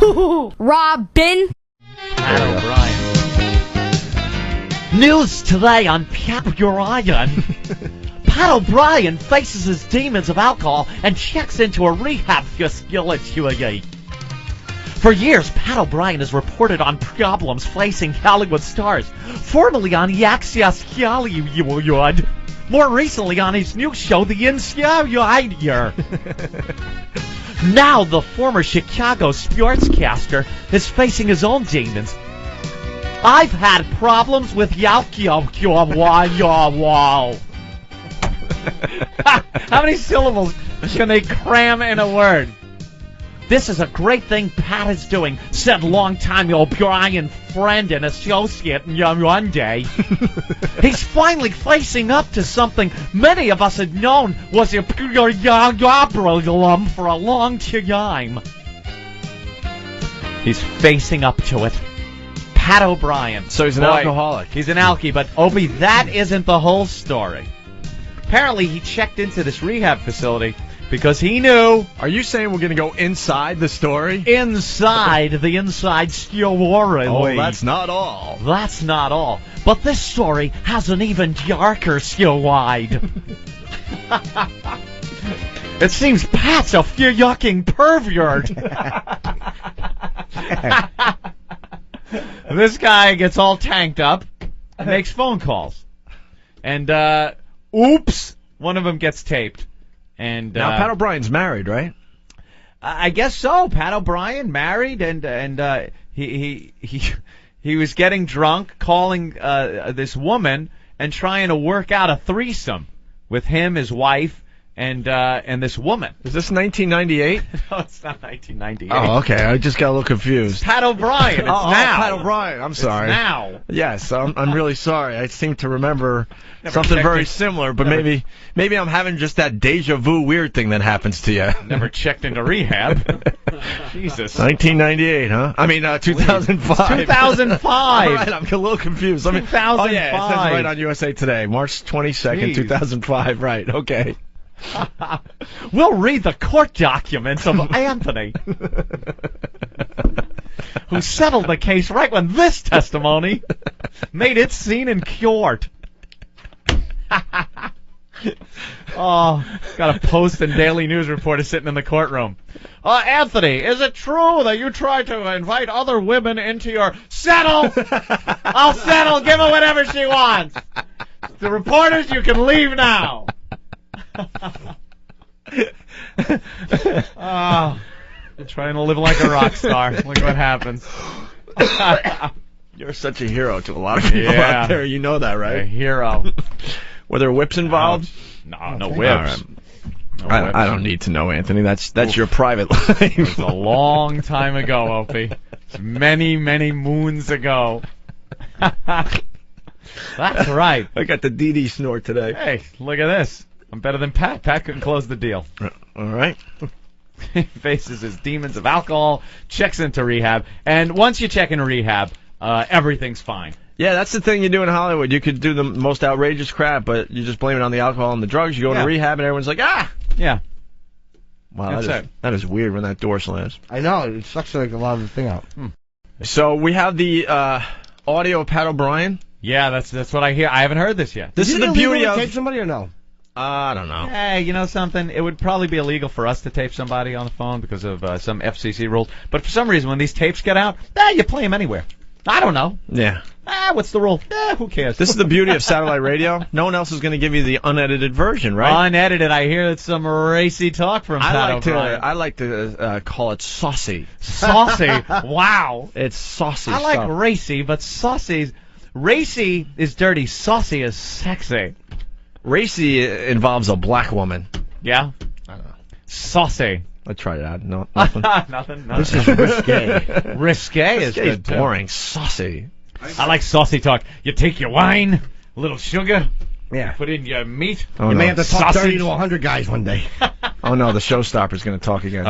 HooHooHooRobin. Pat O'Brien. News today on Pat O'Brien. Pat O'Brien faces his demons of alcohol and checks into a rehab facility. For years, Pat O'Brien has reported on problems facing Hollywood stars, formerly on Access Hollywood, more recently on his new show, The Insider. Now, the former Chicago sportscaster is facing his own demons. I've had problems with How many syllables can they cram in a word? This is a great thing Pat is doing, said longtime O'Brien friend and associate one day. He's finally facing up to something many of us had known was a problem for a long time. He's facing up to it. Pat O'Brien. So he's an alcoholic. He's an alkie, but Opie, that isn't the whole story. Apparently, he checked into this rehab facility because he knew... Are you saying we're going to go inside the story? Inside the inside story. Oh, that's not all. That's not all. But this story has an even darker story. It seems Pat's a yucking pervert. This guy gets all tanked up and makes phone calls. And, oops, one of them gets taped. And now Pat O'Brien's married, right? I guess so. Pat O'Brien married, and he was getting drunk, calling this woman and trying to work out a threesome with him, his wife, and this woman. Is this 1998? No, it's not 1998. Oh, okay. I just got a little confused. It's Pat O'Brien. It's now. Pat O'Brien. I'm sorry. It's now. Yes, I'm really sorry. I seem to remember something very similar, but maybe I'm having just that deja vu weird thing that happens to you. Never checked into rehab. Jesus. 1998, huh? I mean, 2005. 2005. All right, I'm a little confused. 2005. Oh, yeah, it says right on USA Today, March 22nd, 2005. Right, okay. We'll read the court documents of Anthony, who settled the case right when this testimony made its scene in court. Oh, got a Post and Daily News reporter sitting in the courtroom. Anthony, is it true that you tried to invite other women into your... Settle! I'll settle. Give her whatever she wants. The reporters, you can leave now. Oh, trying to live like a rock star. Look what happens. You're such a hero to a lot of people out there. You know that, right? A hero. Were there whips involved? No whips. No whips. I don't need to know, Anthony. That's your private life. It was a long time ago, Opie. It's many, many moons ago. That's right. I got the DD snort today. Hey, look at this. I'm better than Pat. Pat couldn't close the deal. All right. He faces his demons of alcohol, checks into rehab, and once you check into rehab, everything's fine. Yeah, that's the thing you do in Hollywood. You could do the most outrageous crap, but you just blame it on the alcohol and the drugs. You go into rehab, and everyone's like, ah! Yeah. Wow, that is weird when that door slams. I know. It sucks like a lot of the thing out. So we have the audio of Pat O'Brien. Yeah, that's what I hear. I haven't heard this yet. This is the beauty of... tape somebody or no? I don't know. Hey, you know something? It would probably be illegal for us to tape somebody on the phone because of some FCC rules. But for some reason, when these tapes get out, you play them anywhere. I don't know. Yeah. What's the rule? Who cares? This is the beauty of satellite radio. No one else is going to give you the unedited version, right? Unedited. I hear it's some racy talk from Pat O'Brien. I like to call it saucy. Saucy? Wow. It's saucy I like stuff. racy, but saucy... Racy is dirty. Saucy is sexy. Racy involves a black woman. Yeah? I don't know. Saucy. I tried it out. No, nothing. Nothing. This is risque. Risque is good, too. Boring. Saucy. I like saucy talk. You take your wine, a little sugar, Yeah. put in your meat. You may have to talk 30 to 100 guys one day. Oh, no, the showstopper's going to talk again.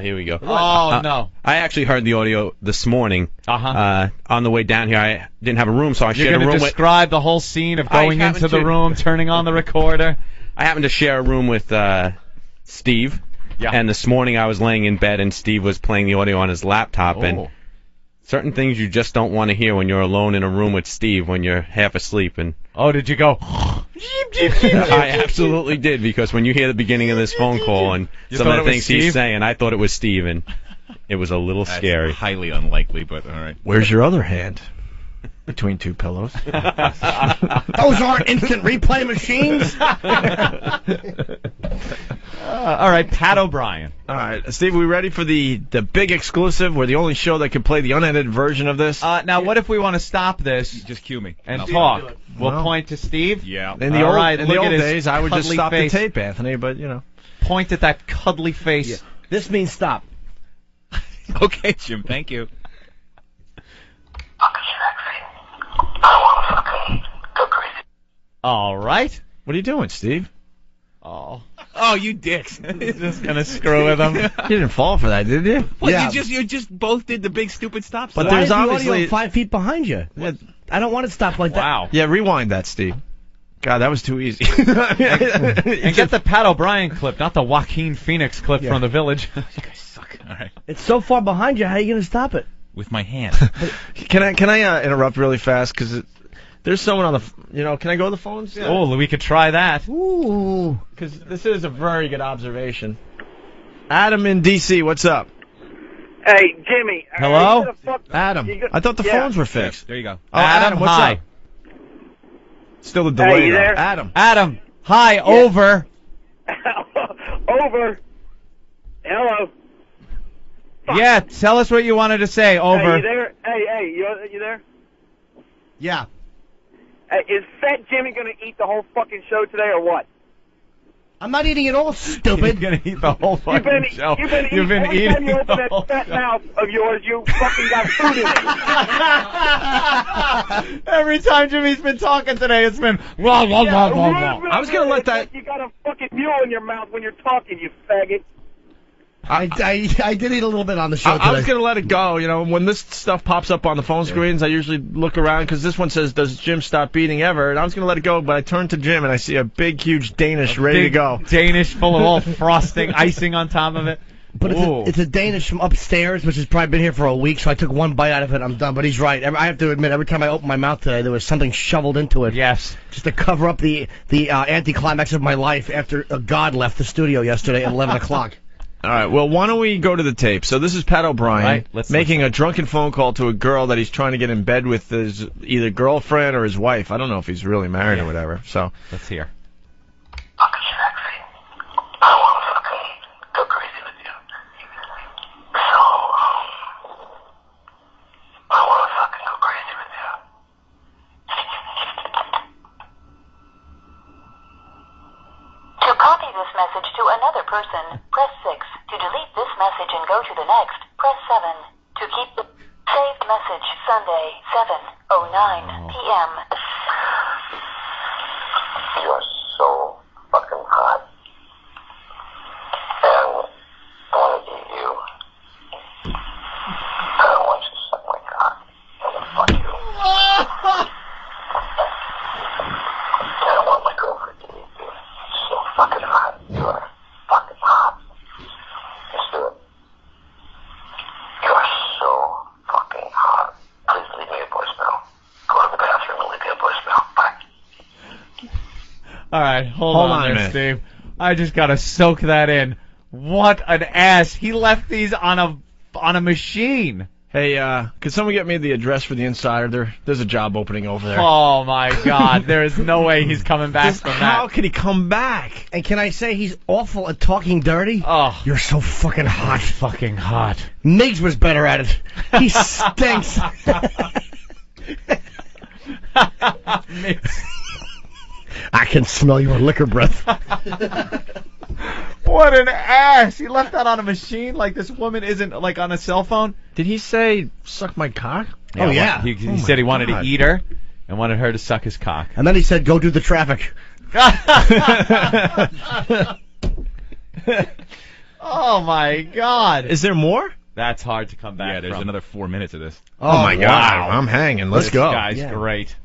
Here we go. Oh, no. I actually heard the audio this morning. On the way down here, I didn't have a room, so I shared a room You're going to with... describe the whole scene of going into the room, turning on the recorder? I happened to share a room with Steve. Yeah. And this morning I was laying in bed and Steve was playing the audio on his laptop. And certain things you just don't want to hear when you're alone in a room with Steve when you're half asleep. And oh, did you go? I absolutely did, because when you hear the beginning of this phone call and some of the things he's saying, I thought it was Steve, and it was a little scary. Highly unlikely, but all right. Where's your other hand? Between two pillows. Those aren't instant replay machines. All right, Pat O'Brien. All right, Steve, we ready for the big exclusive? We're the only show that can play the unedited version of this. Now, what if we want to stop this? Just cue me. And I'll talk. We'll Well, point to Steve? Yeah. In the old days, I would just stop the tape, Anthony, but, you know. Point at that cuddly face. Yeah. This means stop. Okay, Jim, thank you. All right. What are you doing, Steve? Oh, You dicks. just gonna screw with him. You didn't fall for that, did you? What, Yeah. you just both did the big stupid stop sign. But Why there's is the obviously audio 5 feet behind you? Yeah, I don't want it stopped like that. Wow. yeah, rewind that, Steve. God, that was too easy. And get the Pat O'Brien clip, not the Joaquin Phoenix clip Yeah. from The Village. You guys suck. All right. It's so far behind you. How are you going to stop it? With my hand. Can I interrupt really fast? Because there's someone on the, can I go to the phones? Yeah. Oh, we could try that. Ooh. Because this is a very good observation. Adam in D.C., what's up? Hey, Jimmy. Hello? Adam. I thought the phones were fixed. There you go. Oh, Adam, what's hi. up? Still a delay. Hey, you though. there? Adam. Adam, hi, over. Over. Hello. Yeah, tell us what you wanted to say, Hey, over. you there? Hey, you there? Yeah. Hey, is Fat Jimmy going to eat the whole fucking show today or what? I'm not eating it all, You're stupid. gonna eat the whole fucking show. You've been every eating time you open the that whole fat show. mouth of yours, you fucking got food in it. Every time Jimmy's been talking today, it's been wah, wah, wah, wah, wah. I was gonna let that- You got a fucking mule in your mouth when you're talking, you faggot. I did eat a little bit on the show I was today. going to let it go. When this stuff pops up on the phone screens, I usually look around because this one says, does Jim stop eating ever? And I was going to let it go, but I turned to Jim and I see a big, huge Danish ready to Big go. Danish full of all frosting, icing on top of it. But it's a Danish from upstairs, which has probably been here for a week, so I took one bite out of it, I'm done. But he's right. I have to admit, every time I opened my mouth today, there was something shoveled into it. Yes. Just to cover up the anticlimax of my life after God left the studio yesterday at 11 o'clock. All right, well, why don't we go to the tape? So this is Pat O'Brien Right, let's making a drunken phone call to a girl that he's trying to get in bed with his either girlfriend or his wife. I don't know if he's really married or whatever. So Let's hear. Fucking sexy. I want to fucking go crazy with you. So, I want to fucking go crazy with you. To copy this message to another person, press 6. To delete this message and go to the next, press 7. To keep the saved message Sunday, 7:09 p.m. You are so fucking hot. And I want to eat you. I don't want you to suck my cock. I want to fuck you. I don't want my girlfriend to eat you. You're so fucking hot. You are fucking hot. Let's do it. You are so fucking hot. Please leave me a voicemail. Go to the bathroom and leave me a voicemail. Bye. All right, hold Hold on on a there, minute. Steve. I just gotta soak that in. What an ass! He left these on a machine. hey, could someone get me the address for the Insider? There's a job opening over there. Oh my God! There is no way he's coming back Just from how that. could he come back? And can I say he's awful at talking dirty? Oh, You're so fucking hot. fucking hot. Miggs was better at it. He stinks. I can smell your liquor breath. What an ass! He left that on a machine like this woman isn't like on a cell phone. Did he say, suck my cock? Oh, yeah. He Oh, said he my wanted God. to eat her and wanted her to suck his cock. And then he said, go do the traffic. Oh my God! Is there more? That's hard to come back Yeah, there's from. another 4 minutes of this. Oh, my God. wow. I'm hanging. Let's This go. guy's Yeah. great.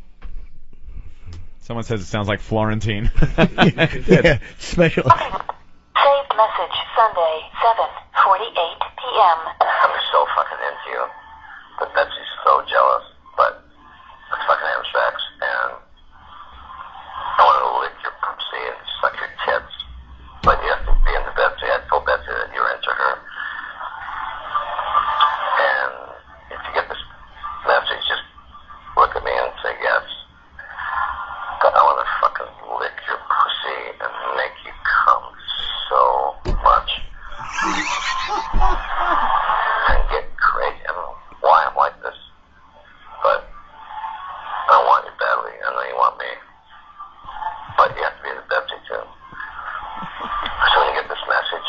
Someone says it sounds like Florentine. Yeah, special. Saved Saved message Sunday, 7:48 p.m. I'm so fucking into you. But Betsy's so jealous. But let's fucking have sex. And I want to lick your pussy and suck your tits. But you have to be into Betsy. I told Betsy that you're into her. And if you get this message, just look at me and say yes. But I want to fucking lick your pussy and make you come so much. And get crazy. I don't know why I'm like this. But I want you badly. I know you want me. But you have to be the Betsy too. So when you get this message,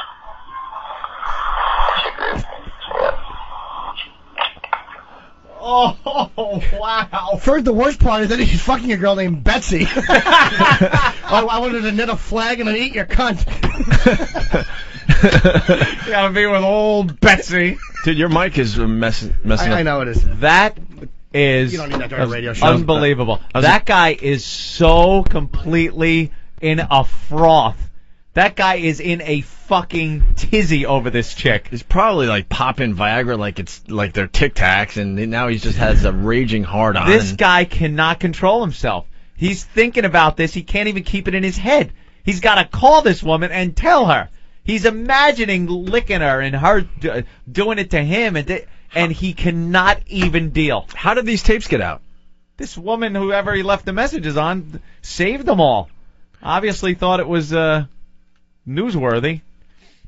if you agree with me, say yes. Oh, wow. First, the worst part is that he's fucking a girl named Betsy. I wanted to knit a flag and then eat your cunt. You gotta be with old Betsy. Dude, your mic is messing up. I know it is. That is You don't need that during a radio show. unbelievable. That guy is so completely in a froth. That guy is in a fucking tizzy over this chick. He's probably like popping Viagra like it's like they're Tic Tacs, and now he just has a raging hard on. This guy cannot control himself. He's thinking about this. He can't even keep it in his head. He's got to call this woman and tell her. He's imagining licking her and her doing it to him, and he cannot even deal. How did these tapes get out? This woman, whoever he left the messages on, saved them all. Obviously thought it was newsworthy.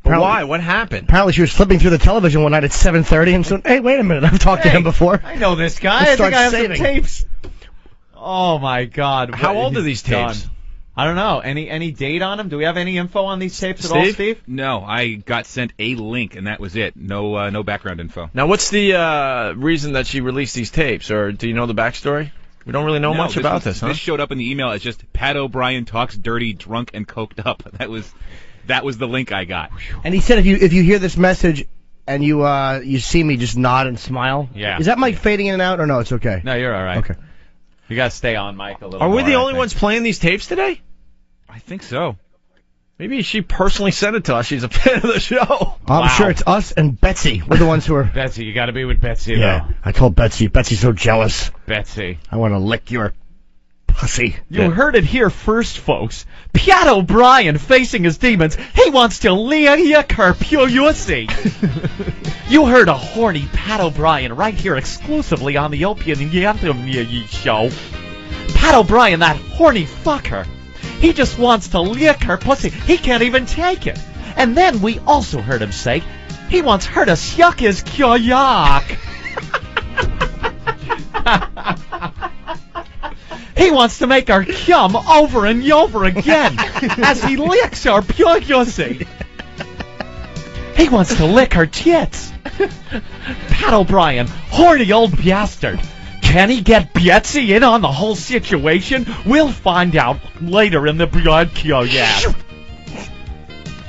But why? What happened? Apparently she was flipping through the television one night at 7:30 and said, hey, wait a minute, I've talked to him before. I know this guy. Let's I think start I have saving. some tapes. Oh, my God. How What old are he's these tapes? done. I don't know. Any date on them? Do we have any info on these tapes at all, Steve? No, I got sent a link, and that was it. No background info. Now, what's the reason that she released these tapes, or do you know the backstory? We don't really know much about this, huh? This showed up in the email as just Pat O'Brien talks dirty, drunk, and coked up. That was the link I got. And he said if you hear this message and you see me, just nod and smile. Yeah. Is that mic fading in and out, or no, it's okay? No, you're all right. Okay. You got to stay on, Mike, a little Are we more, the I only think. ones playing these tapes today? I think so. Maybe she personally sent it to us. She's a fan of the show. I'm sure it's us and Betsy. We're the ones who are... Betsy, you got to be with Betsy, Yeah, I told Betsy. Betsy's so jealous. though. Betsy. I want to lick your pussy. You heard it here first, folks. Pat O'Brien facing his demons. He wants to lick her pussy. You heard a horny Pat O'Brien right here exclusively on the Opie and Anthem show. Pat O'Brien, that horny fucker. He just wants to lick her pussy. He can't even take it. And then we also heard him say he wants her to suck his kyoyak. He wants to make her cum over and over again as he licks her pussy. He wants to lick her tits. Pat O'Brien, horny old bastard. Can he get Betsy in on the whole situation? We'll find out later in the broadcast.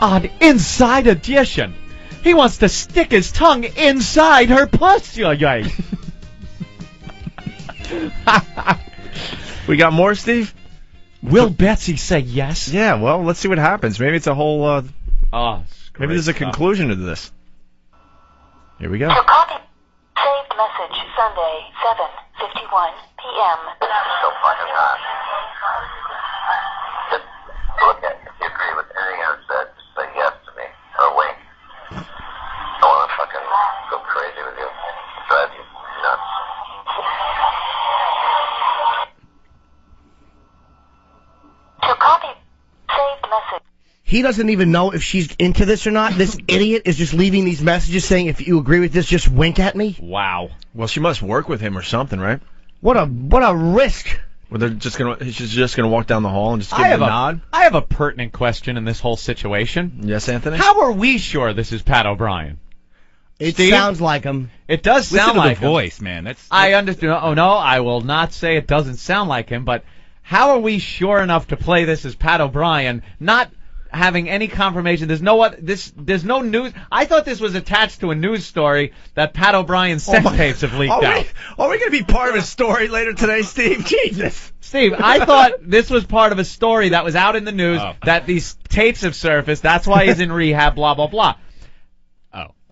On Inside Edition, he wants to stick his tongue inside her pussy. We got more, Steve? Will Betsy say yes? Yeah, well, let's see what happens. Maybe it's a whole... maybe there's a stuff. conclusion to this. Here we go. To copy saved message Sunday, 7:51 p.m. So fucking hot. Just look at it. If you agree with anything I've said, just say yes to me. Or wink. I want to fucking go crazy with you. Drive you nuts. To copy saved message. He doesn't even know if she's into this or not. This idiot is just leaving these messages saying, if you agree with this, just wink at me. Wow. Well, she must work with him or something, right? What a risk. Well, she's just gonna walk down the hall and just give him a nod? I have a pertinent question in this whole situation. Yes, Anthony? How are we sure this is Pat O'Brien? It Steve? sounds like him. It does Listen sound to like the him. voice, man. That's I understand. Oh, no, I will not say it doesn't sound like him, but how are we sure enough to play this as Pat O'Brien? Not having any confirmation. There's no news. I thought this was attached to a news story that Pat O'Brien's sex tapes have leaked out. Are we going to be part of a story later today, Steve? Jesus. Steve, I thought this was part of a story that was out in the news that these tapes have surfaced. That's why he's in rehab, blah, blah, blah.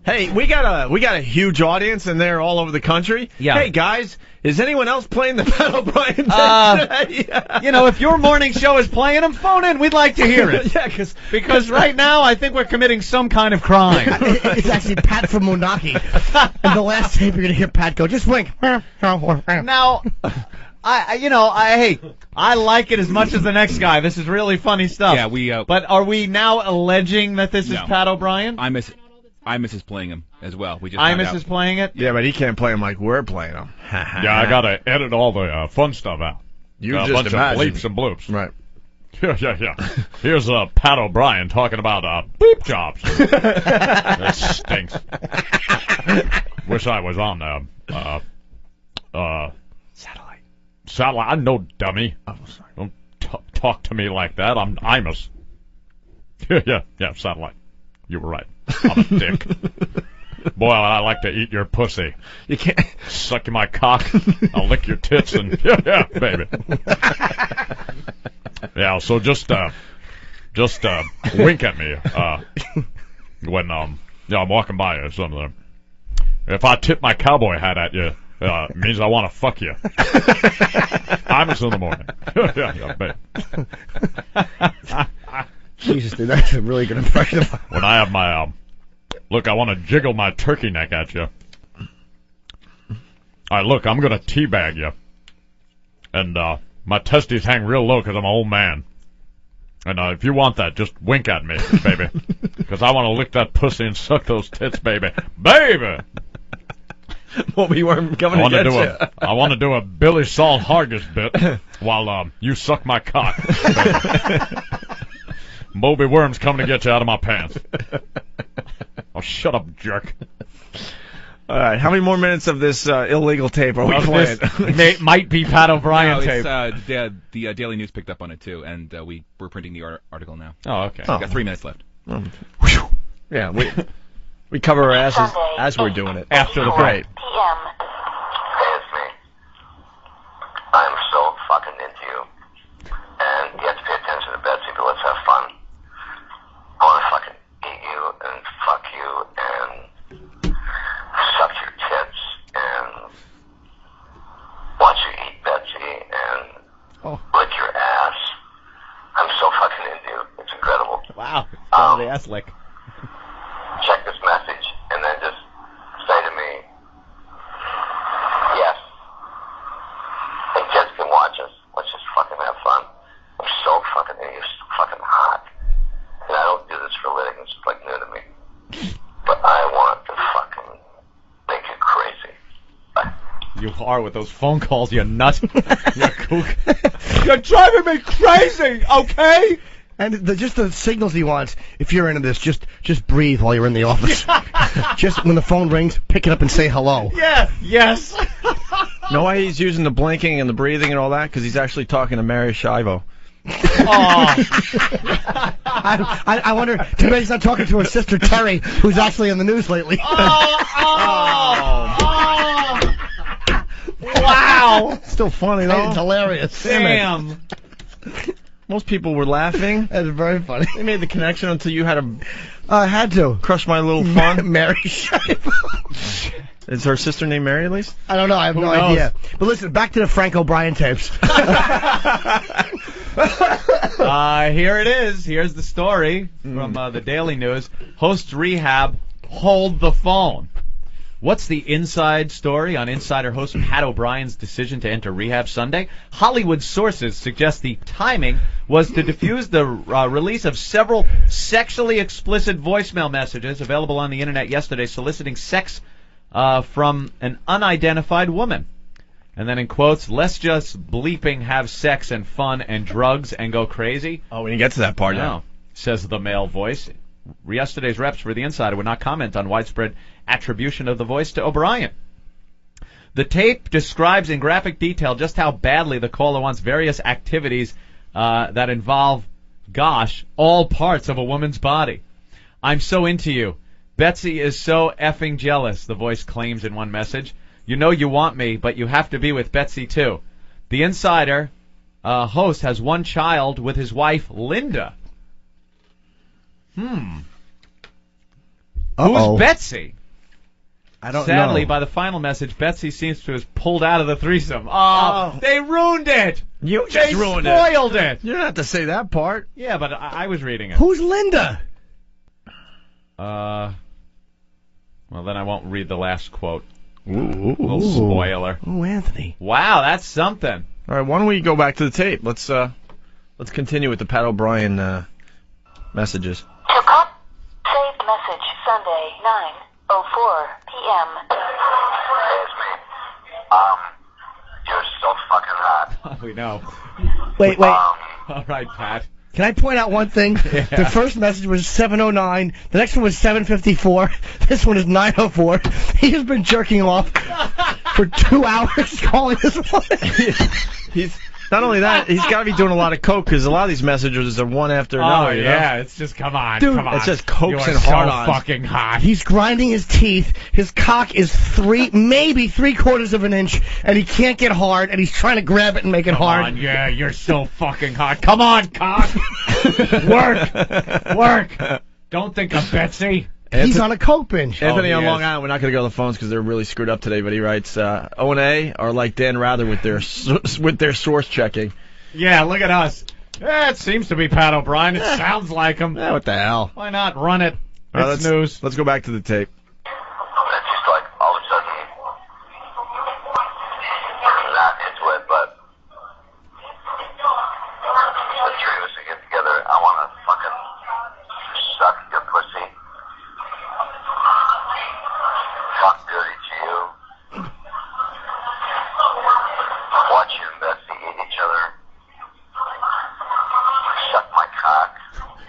Hey, we got a huge audience, and they're all over the country. Yeah. Hey, guys, is anyone else playing the Pat O'Brien tape today? You know, if your morning show is playing them, phone in. We'd like to hear it. Yeah, because right now I think we're committing some kind of crime. It's actually Pat from Moonaki. And the last tape you're going to hear Pat go, just wink. Now, I like it as much as the next guy. This is really funny stuff. Yeah, But are we now alleging that this is No. Pat O'Brien? Imus is playing him as well. We just Imus is playing it? Yeah, but he can't play him like we're playing him. Yeah, I gotta edit all the fun stuff out. You a just bunch imagine. of bleeps and bloops. Right. Yeah. Here's Pat O'Brien talking about bleep jobs. That stinks. Wish I was on satellite. I'm no dummy. Oh, sorry. Don't talk to me like that. I'm Imus. Yeah, satellite. You were right. I'm a dick. Boy, I like to eat your pussy. You can't Suck my cock. I'll lick your tits and yeah, baby. Yeah, so just wink at me when I'm walking by or something. If I tip my cowboy hat at you, it means I want to fuck you. Imus in the morning. Yeah, baby. Jesus, dude, that's a really good impression of When I have my look, I want to jiggle my turkey neck at you. All right, look, I'm gonna teabag you, and my testes hang real low because I'm an old man. And if you want that, just wink at me, baby, because I want to lick that pussy and suck those tits, baby, baby. Well, we weren't coming to get you. I want to do a Billy Saul Hargis bit while you suck my cock. Moby Worm's coming to get you out of my pants. Oh, shut up, jerk. All right, how many more minutes of this illegal tape are we playing? This might be Pat O'Brien tape. The Daily News picked up on it, too, and we're printing the article now. Oh, okay. We've got 3 minutes left. Yeah, we cover our asses as we're doing it. After the break. PM. Hey, it's me. I'm so fucking into you. And you have to pay attention to Betsy, but let's have fun. I want to fucking eat you and fuck you and suck your tits and watch you eat Betsy and lick your ass. I'm so fucking into you. It's incredible. Wow. The ass lick. Check this message and then just say to me, yes. And kids can watch us. Let's just fucking have fun. I'm so fucking into you. You're so fucking hot. And I don't do this for a living. It's just like new to me. But I want to fucking make you crazy. Bye. You are with those phone calls, you nut. You kook. You're driving me crazy, okay? And just the signals he wants. If you're into this, just breathe while you're in the office. Just when the phone rings, pick it up and say hello. Yeah. Yes. Know why he's using the blinking and the breathing and all that? Because he's actually talking to Mary Shivo. I wonder. Too bad he's not talking to her sister Terry, who's actually in the news lately. Wow. Still funny though. It's hilarious. Damn. Most people were laughing. That's very funny. They made the connection until you had to I had to. crush my little fun. Mary Shivo. Is her sister named Mary at least? I don't know. I have no idea. But listen, back to the Frank O'Brien tapes. Here it is. Here's the story from the Daily News. Hosts rehab, hold the phone. What's the inside story on insider host Pat O'Brien's decision to enter rehab Sunday? Hollywood sources suggest the timing was to diffuse the release of several sexually explicit voicemail messages available on the internet yesterday soliciting sex from an unidentified woman. And then in quotes, let's just bleeping have sex and fun and drugs and go crazy. Oh, when you get to that part, No, says the male voice. Yesterday's reps for the Insider would not comment on widespread attribution of the voice to O'Brien. The tape describes in graphic detail just how badly the caller wants various activities that involve Gosh, all parts of a woman's body. I'm so into you. Betsy is so effing jealous, the voice claims in one message. You know you want me, but you have to be with Betsy too. The Insider host has one child with his wife, Linda. Uh-oh. Who's Betsy? I don't Sadly, know. by the final message, Betsy seems to have pulled out of the threesome. Oh, they ruined it! You just They ruined spoiled it. it! You don't have to say that part. Yeah, but I was reading it. Who's Linda? Well, then I won't read the last quote. Ooh. Little spoiler. Oh, Anthony. Wow, that's something. All right, why don't we go back to the tape? Let's continue with the Pat O'Brien messages. Saved message Sunday 9:04 p.m. Hey, it's me. You're so fucking hot. We know. Wait. All right, Pat. Can I point out one thing? Yeah. The first message was 7:09. The next one was 7:54. This one is 9:04. He has been jerking off for 2 hours calling this one. He's not only that, he's got to be doing a lot of coke because a lot of these messages are one after another. Oh, you know? yeah, it's just, come on, Dude, come on. it's just cokes You're and so hard-ons. fucking hot. He's grinding his teeth. His cock is maybe 3/4 of an inch, and he can't get hard, and he's trying to grab it and make it Come hard. on, yeah, you're so fucking hot. Come on, cock. Work. Don't think of Betsy. He's on a coke binge. Anthony Oh, on he Long is. Island, we're not going to go to the phones because they're really screwed up today, but he writes, O&A are like Dan Rather with their source checking. Yeah, look at us. Yeah, it seems to be Pat O'Brien. It sounds like him. Yeah, what the hell? Why not run it? All right, It's news. Let's go back to the tape. It's just like all of a sudden, I'm not into it, but the three of us to get together, I want to fucking suck your pussy, talk dirty to you, watch you and Betsy eat each other, suck my cock,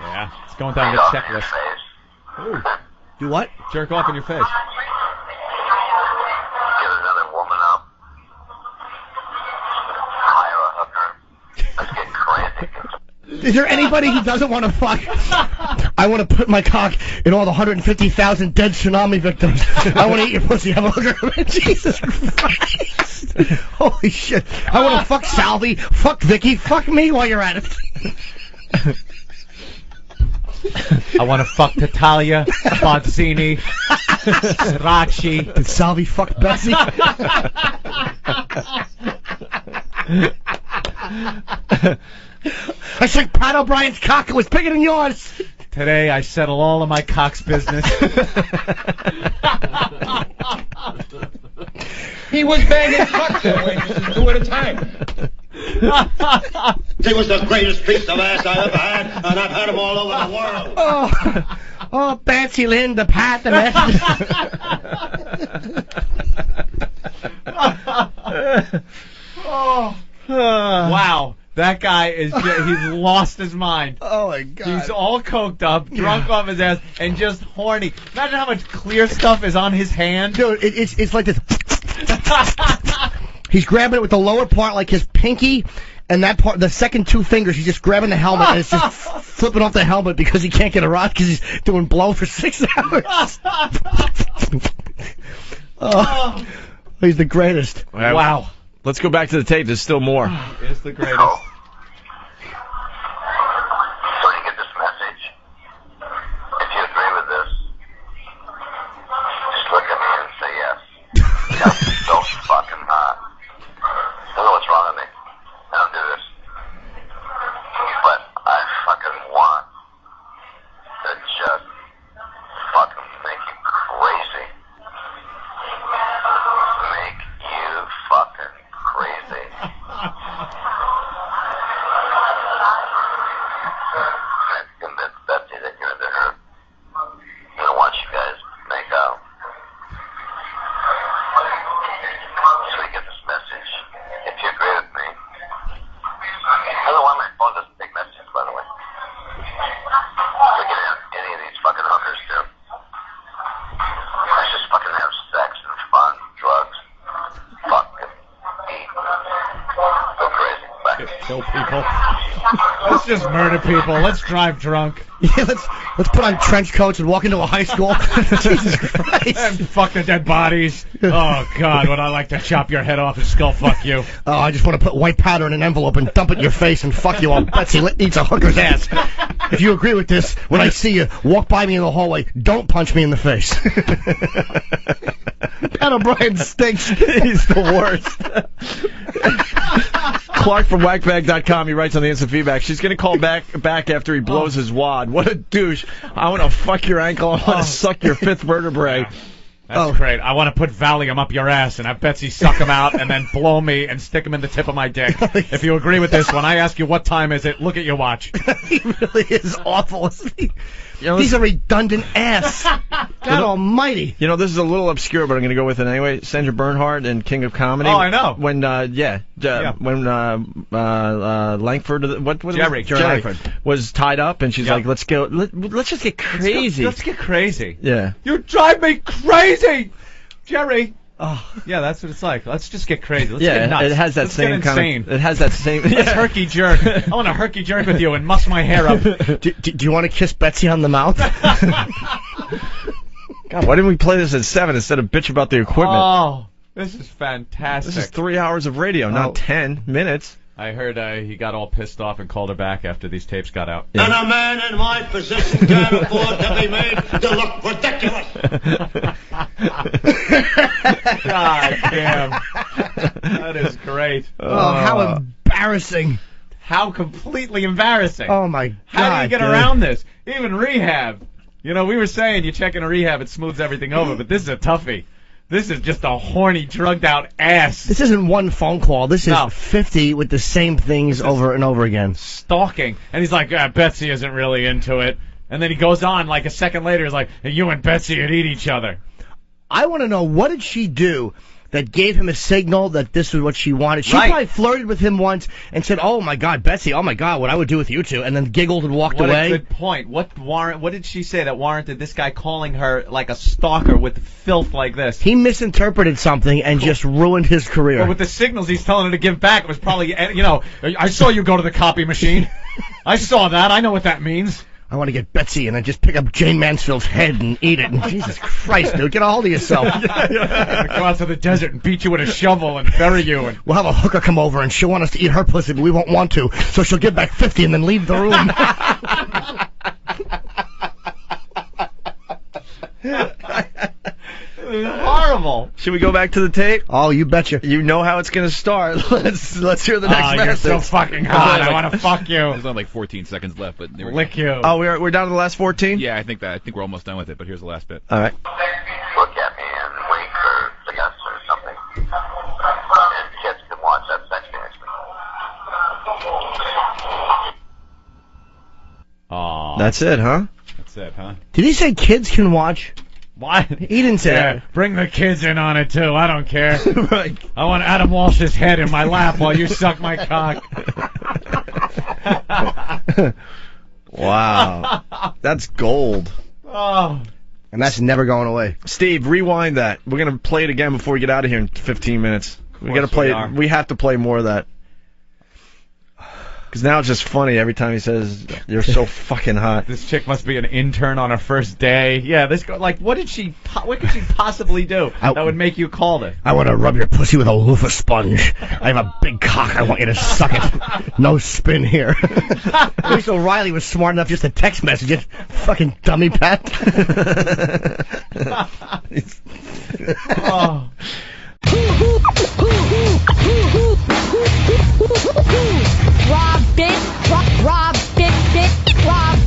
Yeah, it's going down eat the off your checklist. face. Ooh, Do what? jerk off in your face. Get another woman up. Hire a hooker. Let's get crazy. Is there anybody he doesn't want to fuck? I want to put my cock in all the 150,000 dead tsunami victims. I want to eat your pussy. Have a hooker. Jesus Christ. Holy shit. I want to fuck Salvi, fuck Vicky, fuck me while you're at it. I want to fuck Natalia, Bozzini, Stracci. Did Salvi fuck Betsy? I said Pat O'Brien's cock. It was bigger than yours. Today I settle all of my cock's business. He was banging cocktail waitresses 2 at a time. He was the greatest piece of ass I ever had, and I've had him all over the world. Oh, Betsy, Linda, Pat, the message. Wow, that guy he's lost his mind. Oh my God. He's all coked up, drunk off his ass, and just horny. Imagine how much clear stuff is on his hand. Dude, it's like this. He's grabbing it with the lower part, like his pinky, and that part, the second 2 fingers, he's just grabbing the helmet, and it's just flipping off the helmet because he can't get a rod because he's doing blow for 6 hours. Oh, he's the greatest. Wow. Let's go back to the tape. There's still more. It's the greatest. So you get this message. If you agree with this, just look at me and say yes. I'm so fucking hot. I don't know what's wrong with me. I don't do this. But I fucking want to just fucking make you crazy. Make you fucking crazy. Kill people. Let's just murder people. Let's drive drunk. Yeah, let's put on trench coats and walk into a high school. Jesus Christ. And fuck the dead bodies. Oh, God, would I like to chop your head off and skull fuck you. Oh, I just want to put white powder in an envelope and dump it in your face and fuck you while Betsy eats a hooker's ass. If you agree with this, when I see you, walk by me in the hallway. Don't punch me in the face. Pat O'Brien stinks. He's the worst. Clark from whackbag.com, he writes on the instant feedback, she's going to call back after he blows his wad. What a douche. I want to fuck your ankle. I want to suck your fifth vertebrae. That's great. I want to put Valium up your ass and have Betsy suck him out and then blow me and stick him in the tip of my dick. If you agree with this, when I ask you what time is it, look at your watch. He really is awful. He's a redundant ass. God almighty. You know, this is a little obscure, but I'm going to go with it anyway. Sandra Bernhard in King of Comedy. Oh, I know. When, when Langford, what was Jerry it? Jerry Langford was tied up, and she's like, let's go, let's just get crazy. Let's get crazy. Yeah. You drive me crazy, Jerry. Oh, yeah, that's what it's like. Let's just get crazy. Let's get nuts. It has that Let's same get insane. It has that same. Let's herky jerk. I want to herky jerk with you and muss my hair up. Do you want to kiss Betsy on the mouth? God, why didn't we play this at 7 instead of bitch about the equipment? Oh, this is fantastic. This is 3 hours of radio, not 10 minutes. I heard he got all pissed off and called her back after these tapes got out. And a man in my position can't afford to be made to look ridiculous. God damn. That is great. Oh, how embarrassing. How completely embarrassing. Oh, my God. How do you get around this? Even rehab. You know, we were saying you check in a rehab, it smooths everything over, but this is a toughie. This is just a horny, drugged-out ass. This isn't one phone call. This is 50 with the same things over and over again. Stalking. And he's like, Betsy isn't really into it. And then he goes on, like a second later, he's like, hey, you and Betsy would eat each other. I want to know, what did she do that gave him a signal that this was what she wanted? She probably flirted with him once and said, oh, my God, Betsy, oh, my God, what I would do with you two, and then giggled and walked away. What a good point. What did she say that warranted this guy calling her like a stalker with filth like this? He misinterpreted something and just ruined his career. Well, with the signals he's telling her to give back, it was probably, you know, I saw you go to the copy machine. I saw that. I know what that means. I want to get Betsy and then just pick up Jane Mansfield's head and eat it. And Jesus Christ, dude, get a hold of yourself. Go out to the desert and beat you with a shovel and bury you. And we'll have a hooker come over and she'll want us to eat her pussy, but we won't want to. So she'll give back 50 and then leave the room. Horrible. Should we go back to the tape? Oh, you betcha. You know how it's going to start. Let's hear the next message. You're so fucking hot. I want to fuck you. There's only like 14 seconds left, but there we lick you. Oh, we're down to the last 14? Yeah, I think we're almost done with it, but here's the last bit. All right. Look at me and wait for the answer or something. And kids can watch that continuously. Aww. That's it, huh? That's it, huh? Did he say kids can watch? What? He didn't say that. Bring the kids in on it, too. I don't care. Right. I want Adam Walsh's head in my lap while you suck my cock. Wow. That's gold. Oh. And that's never going away. Steve, rewind that. We're going to play it again before we get out of here in 15 minutes. We got to play it. We have to play more of that. Because now it's just funny every time he says, you're so fucking hot. This chick must be an intern on her first day. Yeah, what could she possibly do that would make you call this? I want to rub your pussy with a loofah sponge. I have a big cock. I want you to suck it. No spin here. At least O'Reilly was smart enough just to text message it. Fucking dummy Pat. Oh. Robin, Robin, Robin, Robin.